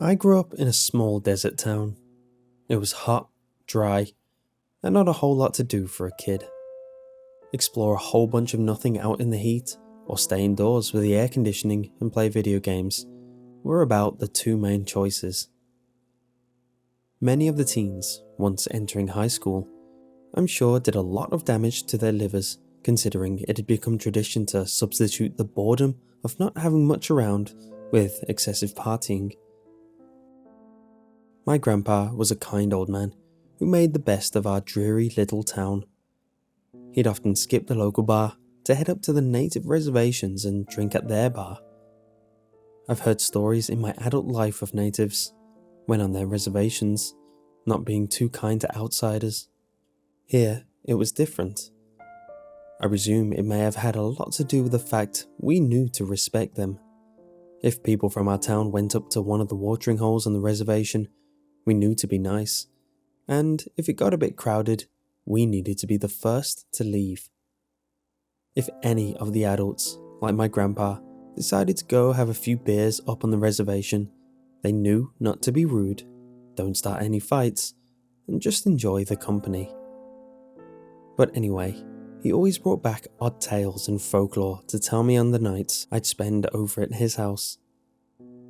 I grew up in a small desert town. It was hot, dry, and not a whole lot to do for a kid. Explore a whole bunch of nothing out in the heat, or stay indoors with the air conditioning and play video games were about the two main choices. Many of the teens, once entering high school, I'm sure did a lot of damage to their livers, considering it had become tradition to substitute the boredom of not having much around with excessive partying. My grandpa was a kind old man who made the best of our dreary little town. He'd often skip the local bar to head up to the native reservations and drink at their bar. I've heard stories in my adult life of natives, when on their reservations, not being too kind to outsiders. Here, it was different. I presume it may have had a lot to do with the fact we knew to respect them. If people from our town went up to one of the watering holes on the reservation, we knew to be nice, and if it got a bit crowded, we needed to be the first to leave. If any of the adults, like my grandpa, decided to go have a few beers up on the reservation, they knew not to be rude, don't start any fights, and just enjoy the company. But anyway, he always brought back odd tales and folklore to tell me on the nights I'd spend over at his house.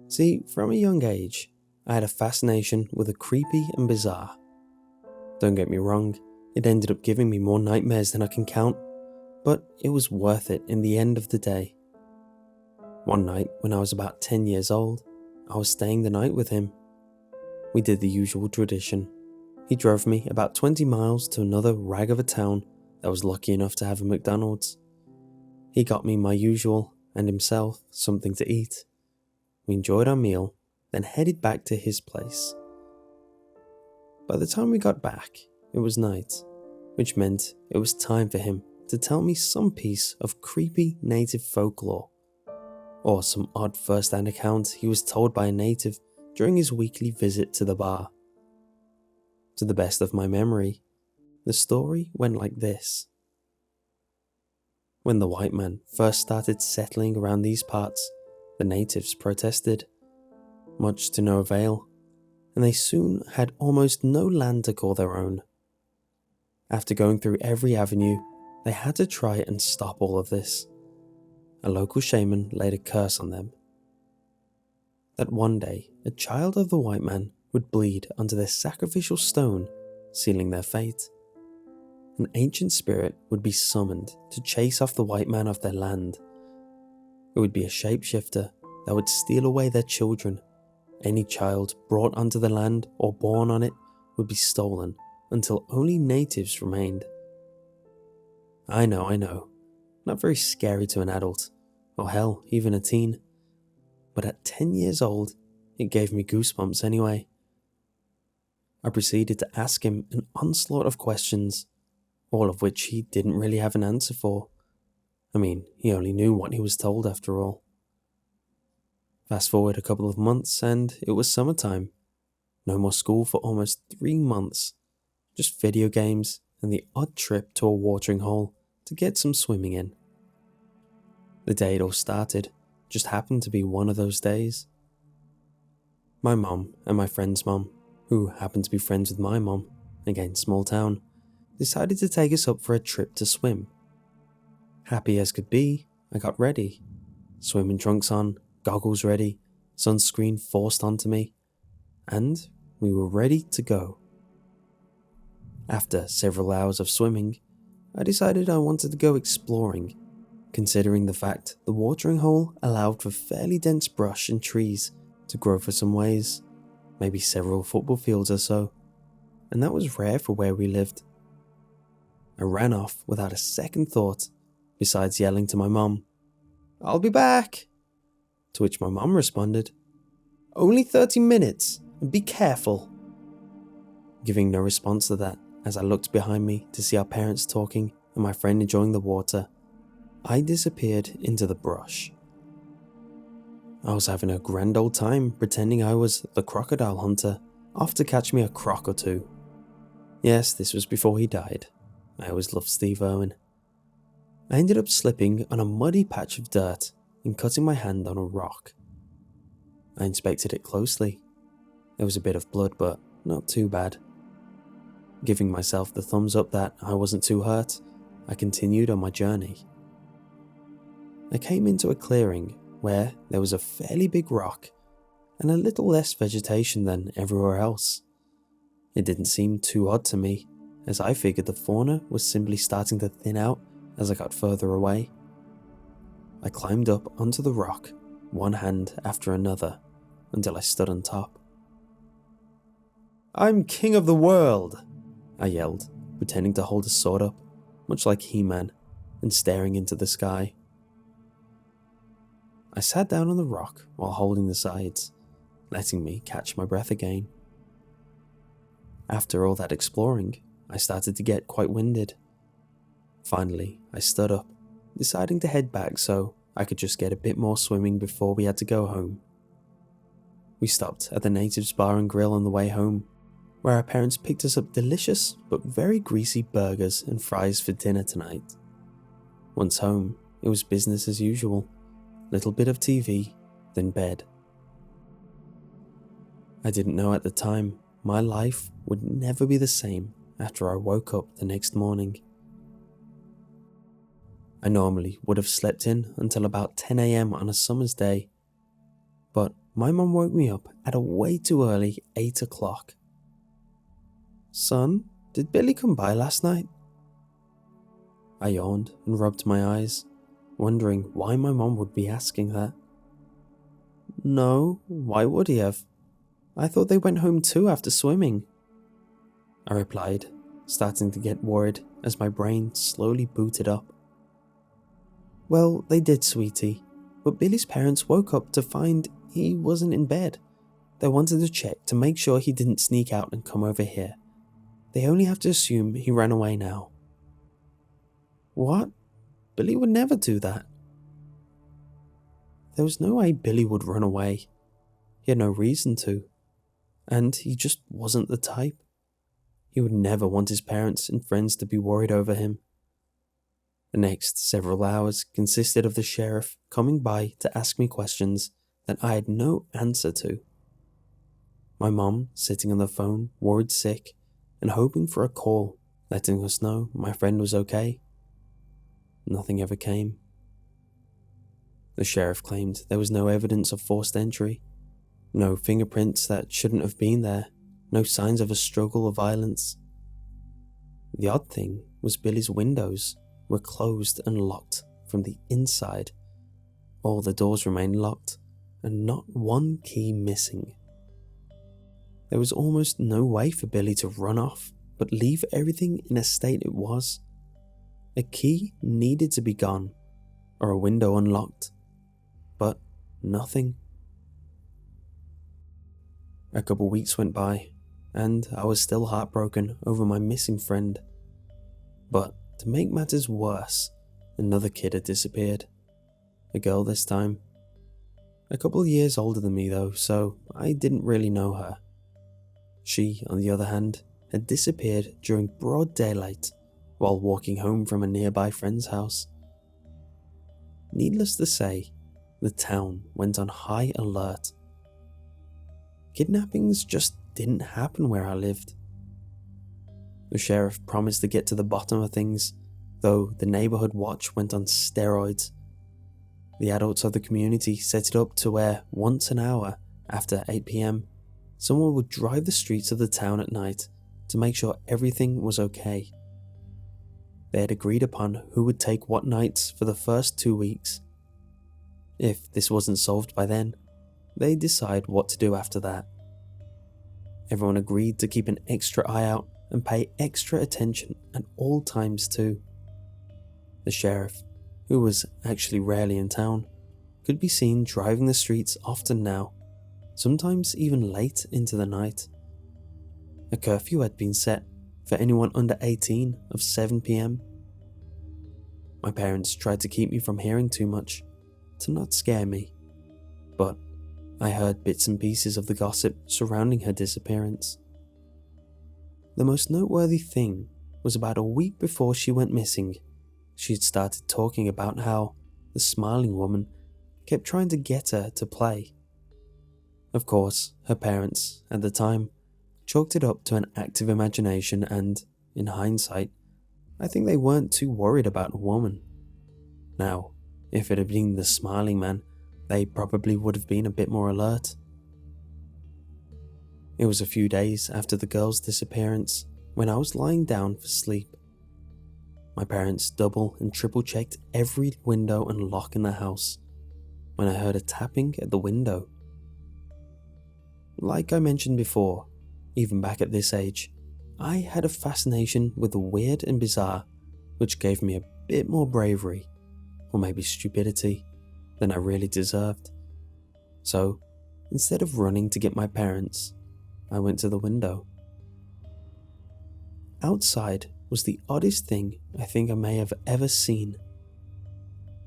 See, from a young age, I had a fascination with the creepy and bizarre. Don't get me wrong, it ended up giving me more nightmares than I can count, but it was worth it in the end of the day. One night, when I was about 10 years old, I was staying the night with him. We did the usual tradition. He drove me about 20 miles to another rag of a town that was lucky enough to have a McDonald's. He got me my usual, and himself something to eat. We enjoyed our meal, then headed back to his place. By the time we got back, it was night, which meant it was time for him to tell me some piece of creepy native folklore, or some odd first-hand account he was told by a native during his weekly visit to the bar. To the best of my memory, the story went like this. When the white man first started settling around these parts, the natives protested, much to no avail, and they soon had almost no land to call their own. After going through every avenue, they had to try and stop all of this. A local shaman laid a curse on them. That one day, a child of the white man would bleed onto their sacrificial stone, sealing their fate. An ancient spirit would be summoned to chase off the white man off their land. It would be a shapeshifter that would steal away their children. Any child brought onto the land or born on it would be stolen until only natives remained. I know, not very scary to an adult, or hell, even a teen. But at 10 years old, it gave me goosebumps anyway. I proceeded to ask him an onslaught of questions, all of which he didn't really have an answer for. I mean, he only knew what he was told after all. Fast forward a couple of months and it was summertime. No more school for almost 3 months. Just video games and the odd trip to a watering hole to get some swimming in. The day it all started just happened to be one of those days. My mom and my friend's mom, who happened to be friends with my mom, again small town, decided to take us up for a trip to swim. Happy as could be, I got ready. Swimming trunks on, goggles ready, sunscreen forced onto me, and we were ready to go. After several hours of swimming, I decided I wanted to go exploring, considering the fact the watering hole allowed for fairly dense brush and trees to grow for some ways, maybe several football fields or so, and that was rare for where we lived. I ran off without a second thought, besides yelling to my mom, "I'll be back!" To which my mom responded, "Only 30 minutes, and be careful." Giving no response to that, as I looked behind me to see our parents talking and my friend enjoying the water, I disappeared into the brush. I was having a grand old time pretending I was the crocodile hunter, off to catch me a croc or two. Yes, this was before he died. I always loved Steve Irwin. I ended up slipping on a muddy patch of dirt and cutting my hand on a rock. I inspected it closely There was a bit of blood, but not too bad. Giving myself the thumbs up that I wasn't too hurt, I continued on my journey. I came into a clearing where there was a fairly big rock and a little less vegetation than everywhere else. It didn't seem too odd to me, as I figured the fauna was simply starting to thin out as I got further away. I climbed up onto the rock, one hand after another, until I stood on top. "I'm king of the world!" I yelled, pretending to hold a sword up, much like He-Man, and staring into the sky. I sat down on the rock while holding the sides, letting me catch my breath again. After all that exploring, I started to get quite winded. Finally, I stood up, deciding to head back so I could just get a bit more swimming before we had to go home. We stopped at the Natives Bar and Grill on the way home, where our parents picked us up delicious but very greasy burgers and fries for dinner tonight. Once home, it was business as usual. Little bit of TV, then bed. I didn't know at the time my life would never be the same after I woke up the next morning. I normally would have slept in until about 10 AM on a summer's day, but my mum woke me up at a way too early 8 o'clock. "Son, did Billy come by last night?" I yawned and rubbed my eyes, wondering why my mum would be asking that. "No, why would he have? I thought they went home too after swimming," I replied, starting to get worried as my brain slowly booted up. "Well, they did, sweetie, but Billy's parents woke up to find he wasn't in bed. They wanted to check to make sure he didn't sneak out and come over here. They only have to assume he ran away now." "What? Billy would never do that." There was no way Billy would run away. He had no reason to. And he just wasn't the type. He would never want his parents and friends to be worried over him. The next several hours consisted of the sheriff coming by to ask me questions that I had no answer to. My mom sitting on the phone, worried sick, and hoping for a call, letting us know my friend was okay. Nothing ever came. The sheriff claimed there was no evidence of forced entry, no fingerprints that shouldn't have been there, no signs of a struggle or violence. The odd thing was Billy's windows were closed and locked from the inside. All the doors remained locked, and not one key missing. There was almost no way for Billy to run off, but leave everything in a state it was. A key needed to be gone, or a window unlocked, but nothing. A couple weeks went by, and I was still heartbroken over my missing friend. But to make matters worse, another kid had disappeared. A girl this time. A couple of years older than me though, so I didn't really know her. She, on the other hand, had disappeared during broad daylight while walking home from a nearby friend's house. Needless to say, the town went on high alert. Kidnappings just didn't happen where I lived. The sheriff promised to get to the bottom of things, though the neighborhood watch went on steroids. The adults of the community set it up to where once an hour after 8 PM, someone would drive the streets of the town at night to make sure everything was okay. They had agreed upon who would take what nights for the first 2 weeks. If this wasn't solved by then, they'd decide what to do after that. Everyone agreed to keep an extra eye out and pay extra attention at all times too. The sheriff, who was actually rarely in town, could be seen driving the streets often now, sometimes even late into the night. A curfew had been set for anyone under 18 of 7 PM. My parents tried to keep me from hearing too much, to not scare me, but I heard bits and pieces of the gossip surrounding her disappearance. The most noteworthy thing was about a week before she went missing, she had started talking about how the smiling woman kept trying to get her to play. Of course, her parents, at the time, chalked it up to an active imagination and, in hindsight, I think they weren't too worried about a woman. Now, if it had been the smiling man, they probably would have been a bit more alert. It was a few days after the girl's disappearance when I was lying down for sleep. My parents double and triple checked every window and lock in the house when I heard a tapping at the window. Like I mentioned before, even back at this age, I had a fascination with the weird and bizarre, which gave me a bit more bravery, or maybe stupidity, than I really deserved. So, instead of running to get my parents, I went to the window. Outside was the oddest thing I think I may have ever seen.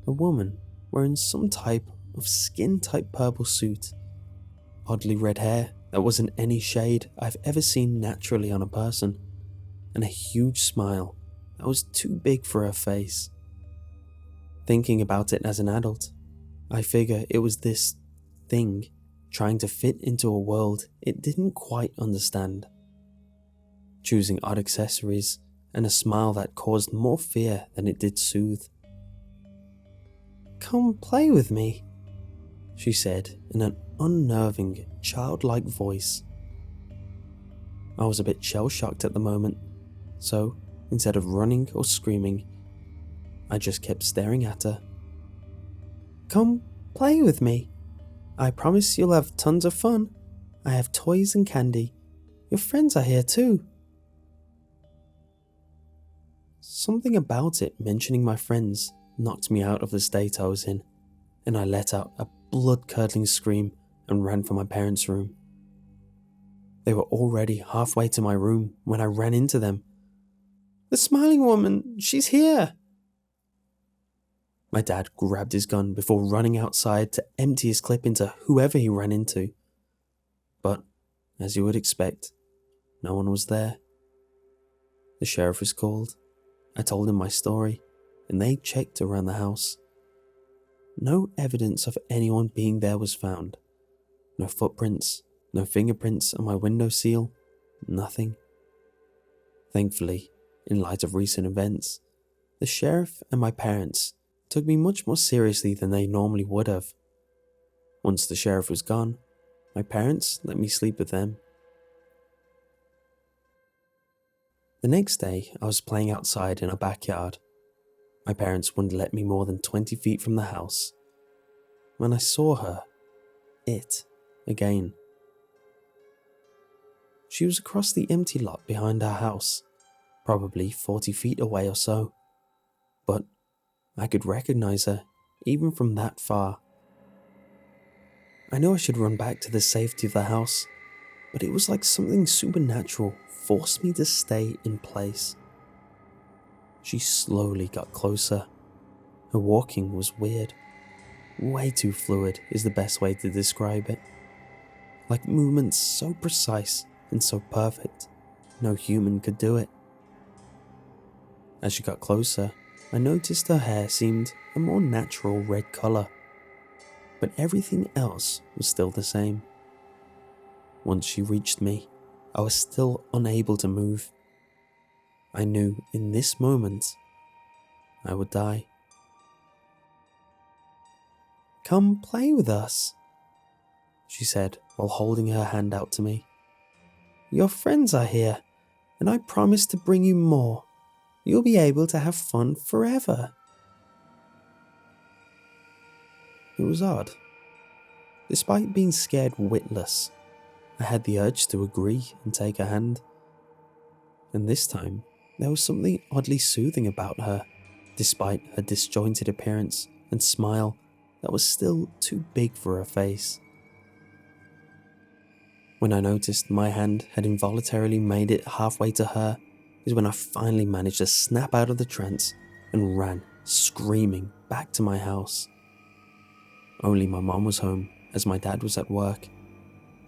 A woman wearing some type of skin-tight purple suit, oddly red hair that wasn't any shade I've ever seen naturally on a person, and a huge smile that was too big for her face. Thinking about it as an adult, I figure it was this thing trying to fit into a world it didn't quite understand, choosing odd accessories and a smile that caused more fear than it did soothe. "Come play with me," she said in an unnerving, childlike voice. I was a bit shell-shocked at the moment, so instead of running or screaming, I just kept staring at her. "Come play with me. I promise you'll have tons of fun. I have toys and candy. Your friends are here too." Something about it mentioning my friends knocked me out of the state I was in, and I let out a blood-curdling scream and ran for my parents' room. They were already halfway to my room when I ran into them. "The smiling woman, she's here!" My dad grabbed his gun before running outside to empty his clip into whoever he ran into. But, as you would expect, no one was there. The sheriff was called. I told him my story, and they checked around the house. No evidence of anyone being there was found. No footprints, no fingerprints on my windowsill, nothing. Thankfully, in light of recent events, the sheriff and my parents took me much more seriously than they normally would have. Once the sheriff was gone, my parents let me sleep with them. The next day, I was playing outside in our backyard. My parents wouldn't let me more than 20 feet from the house. When I saw her, again. She was across the empty lot behind our house, probably 40 feet away or so. But I could recognize her, even from that far. I knew I should run back to the safety of the house, but it was like something supernatural forced me to stay in place. She slowly got closer. Her walking was weird. Way too fluid is the best way to describe it. Like movements so precise and so perfect, no human could do it. As she got closer, I noticed her hair seemed a more natural red colour, but everything else was still the same. Once she reached me, I was still unable to move. I knew in this moment, I would die. "Come play with us," she said while holding her hand out to me. "Your friends are here, and I promise to bring you more. You'll be able to have fun forever." It was odd. Despite being scared witless, I had the urge to agree and take her hand. And this time, there was something oddly soothing about her, despite her disjointed appearance and smile that was still too big for her face. When I noticed my hand had involuntarily made it halfway to her, is when I finally managed to snap out of the trance and ran, screaming, back to my house. Only my mom was home, as my dad was at work,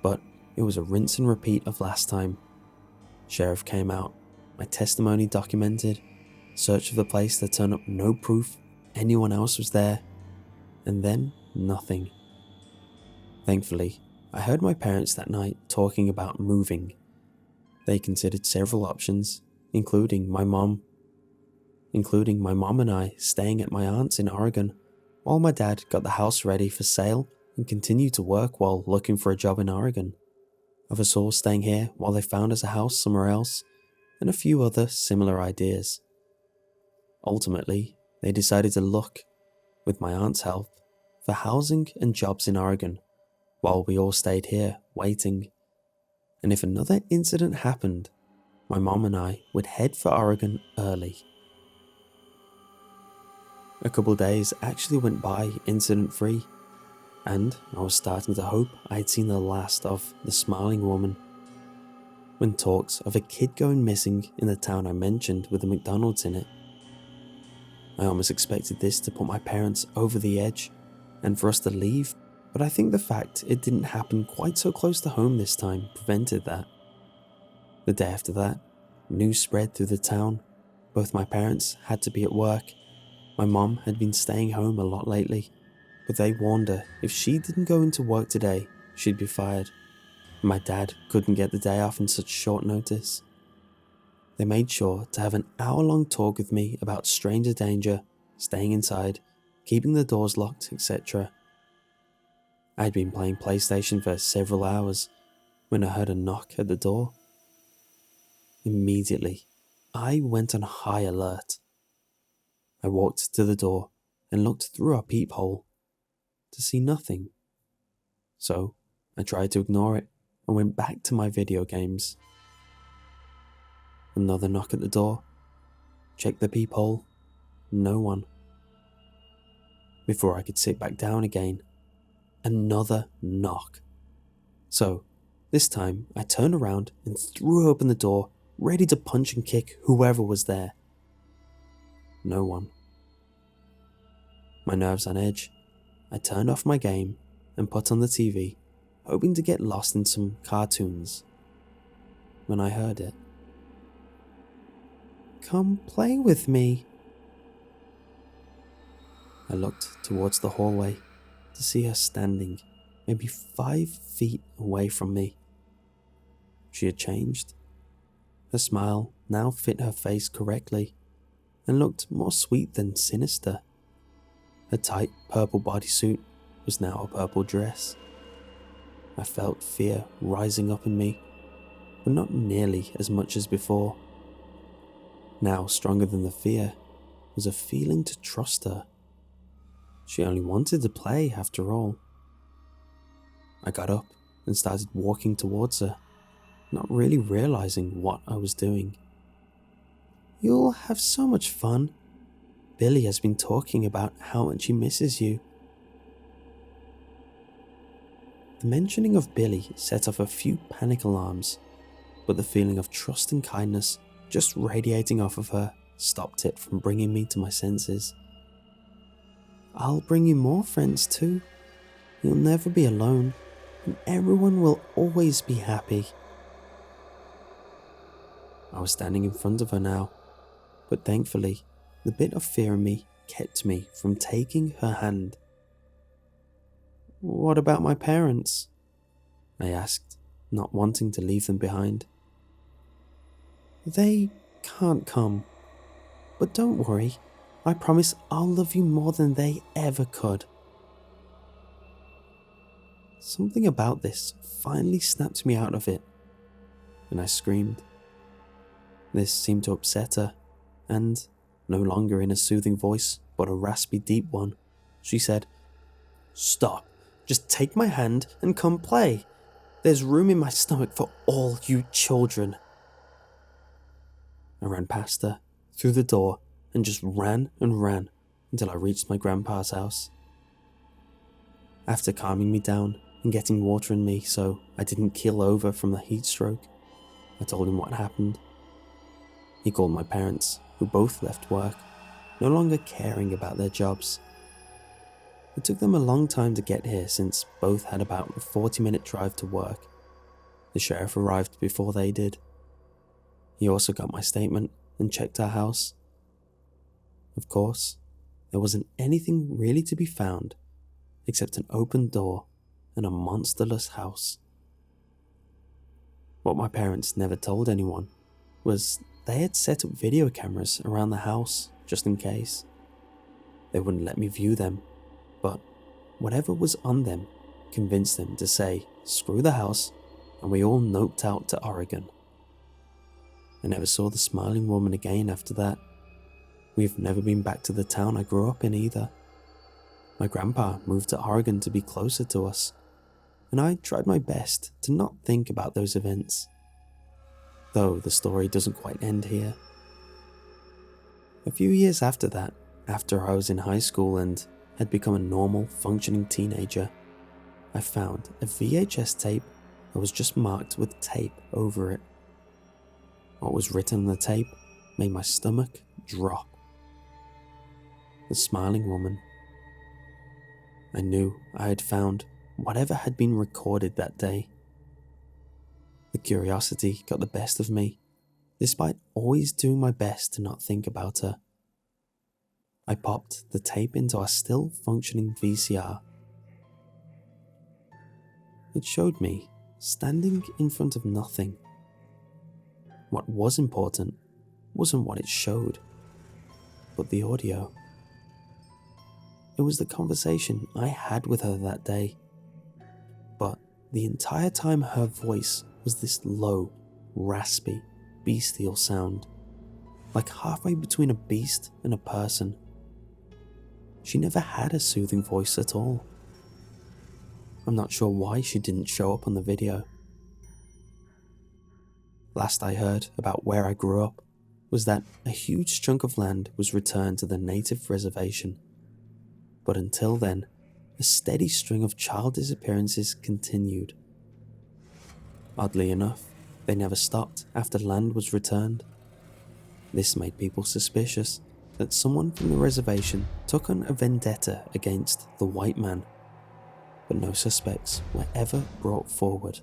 but it was a rinse and repeat of last time. Sheriff came out, my testimony documented, search of the place that turned up no proof anyone else was there, and then nothing. Thankfully, I heard my parents that night talking about moving. They considered several options, including my mom and I staying at my aunt's in Oregon, while my dad got the house ready for sale and continued to work while looking for a job in Oregon. Of us all staying here while they found us a house somewhere else, and a few other similar ideas. Ultimately, they decided to look, with my aunt's help, for housing and jobs in Oregon, while we all stayed here waiting. And if another incident happened, my mom and I would head for Oregon early. A couple days actually went by incident-free, and I was starting to hope I had seen the last of the smiling woman. When talks of a kid going missing in the town I mentioned with a McDonald's in it, I almost expected this to put my parents over the edge and for us to leave, but I think the fact it didn't happen quite so close to home this time prevented that. The day after that, news spread through the town. Both my parents had to be at work. My mom had been staying home a lot lately, but they warned her if she didn't go into work today, she'd be fired. My dad couldn't get the day off in such short notice. They made sure to have an hour-long talk with me about stranger danger, staying inside, keeping the doors locked, etc. I'd been playing PlayStation for several hours when I heard a knock at the door. Immediately, I went on high alert. I walked to the door and looked through our peephole to see nothing. So I tried to ignore it and went back to my video games. Another knock at the door. Checked the peephole. No one. Before I could sit back down again, another knock. So this time I turned around and threw open the door, ready to punch and kick whoever was there. No one. My nerves on edge, I turned off my game and put on the TV, hoping to get lost in some cartoons. When I heard it. "Come play with me." I looked towards the hallway to see her standing maybe 5 feet away from me. She had changed. Her smile now fit her face correctly and looked more sweet than sinister. Her tight purple bodysuit was now a purple dress. I felt fear rising up in me, but not nearly as much as before. Now stronger than the fear was a feeling to trust her. She only wanted to play after all. I got up and started walking towards her, not really realizing what I was doing. "You'll have so much fun. Billy has been talking about how much he misses you." The mentioning of Billy set off a few panic alarms, but the feeling of trust and kindness just radiating off of her stopped it from bringing me to my senses. "I'll bring you more friends too. You'll never be alone, and everyone will always be happy." I was standing in front of her now, but thankfully, the bit of fear in me kept me from taking her hand. "What about my parents?" I asked, not wanting to leave them behind. "They can't come, but don't worry, I promise I'll love you more than they ever could." Something about this finally snapped me out of it, and I screamed. This seemed to upset her, and, no longer in a soothing voice, but a raspy deep one, she said, "Stop, just take my hand and come play. There's room in my stomach for all you children." I ran past her, through the door, and just ran and ran until I reached my grandpa's house. After calming me down and getting water in me so I didn't keel over from the heat stroke, I told him what happened. He called my parents, who both left work, no longer caring about their jobs. It took them a long time to get here since both had about a 40-minute drive to work. The sheriff arrived before they did. He also got my statement and checked our house. Of course, there wasn't anything really to be found except an open door and a monsterless house. What my parents never told anyone was they had set up video cameras around the house just in case. They wouldn't let me view them, but whatever was on them convinced them to say, screw the house, and we all noped out to Oregon. I never saw the smiling woman again after that. We've never been back to the town I grew up in either. My grandpa moved to Oregon to be closer to us, and I tried my best to not think about those events. Though the story doesn't quite end here. A few years after that, after I was in high school and had become a normal, functioning teenager, I found a VHS tape that was just marked with tape over it. What was written on the tape made my stomach drop. The smiling woman. I knew I had found whatever had been recorded that day. The curiosity got the best of me, despite always doing my best to not think about her. I popped the tape into our still functioning VCR. It showed me standing in front of nothing. What was important wasn't what it showed, but the audio. It was the conversation I had with her that day. But the entire time her voice was this low, raspy, bestial sound, like halfway between a beast and a person. She never had a soothing voice at all. I'm not sure why she didn't show up on the video. Last I heard about where I grew up was that a huge chunk of land was returned to the native reservation. But until then, a steady string of child disappearances continued. Oddly enough, they never stopped after land was returned. This made people suspicious that someone from the reservation took on a vendetta against the white man, but no suspects were ever brought forward.